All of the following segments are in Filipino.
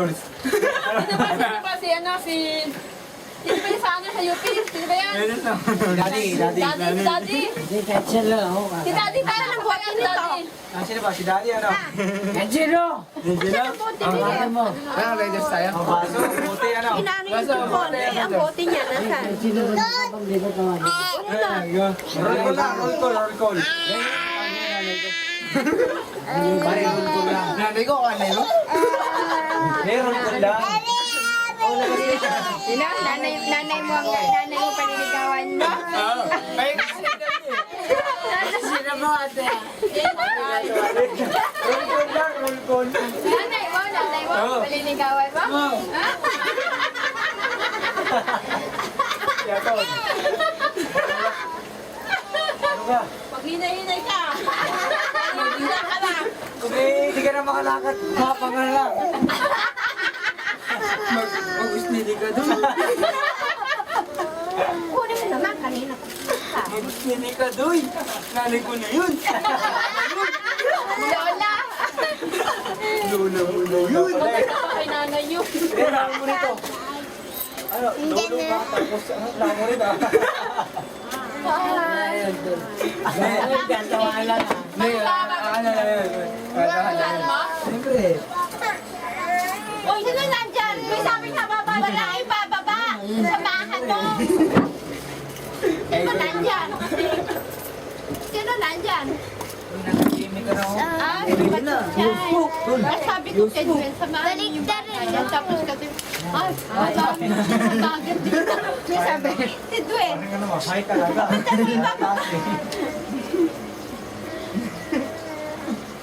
Rules. Sino ba si ano si... Sino ba yung sa ano sa UP? Sino ba yan? Ganun lang. Daddy. Si Daddy. Hindi, kahit siya lang ako. Si Daddy para ng buwan yan, Daddy. Ah, sino ba? Si Daddy ano? Angelo! Angelo? Ang bakit mo? Ano, Raiders tayo? Ang baso, buti ano? Inaano yung tupon eh. Ang bote niya, nasaan? Angelo, magpapaglibat naman. Roll call lang, roll call, roll call. Pare, roll call lang. Nanay ko, ano yun? Roll call lang. Sino? Nanay mo paniligawan mo? Ay, Sino mo ate? roll call lang, roll call. Nanay mo paniligawan mo? Ha? Yato. Ano ka? Pag hinay-hinay ka. Hinay ka lang. Kung hindi ka na makalakad, mapangal lang. Mag-usnili ka doon. Kunin mo naman kanina. Mag-usnili ka doon. Nanay ko na yun. Lola. Lula mo na yun. Maganda pa kay nanay yun. Kailangan mo nito. Ano, lolo ka, tapos lang mo rin ah. Ayun, kantawahan lang ah. Siyempre. Uy, sino nandyan? May sabi ka baba, wala ibababa. Samahan mo. Sino nandyan? Sino nandyan? Nakakimik ka na ako. Ah, sabi ko kay Gwen, samahan mo yung bata niya. Tapos kasi, ay, madami. Bagat dito. May sabi, si Gwen. Parang ano, mahay talaga.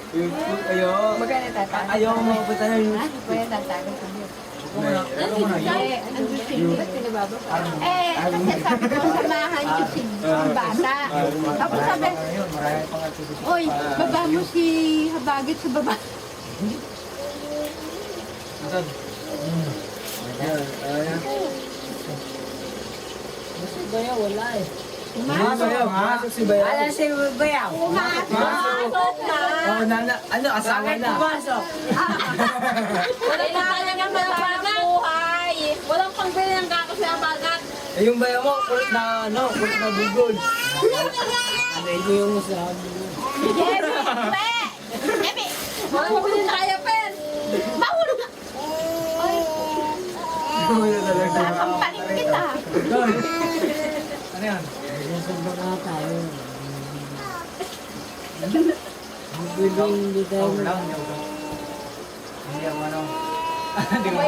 Ayaw. Magkano tatago? Ayaw mo mapunta na yun. Kuya, tatago ko yun. Kasi sabi ko, samahan niyo si bata. Tapos sabi, oy, baba mo si Habagit sa baba. Nasaan? Ayan. Si Bayaw, wala eh. Masok si Bayaw. Alam si Bayaw. Pumasok na. Oh, ano, asawa na. Pumasok. Wala na talagang walang buhay. Walang pangbili ng gako sa Habagat. Eh, yung Bayaw mo, kulit na, ano, kulit na bugol. Ano ito yung sabi mo? Ebe! Walang pabili na kaya, Pen! Mahulog na! Ano talaga? Kapalit kita! Ano yan? Nasa baka tayo. Hindi tayo Hindi ako ano. Hindi ko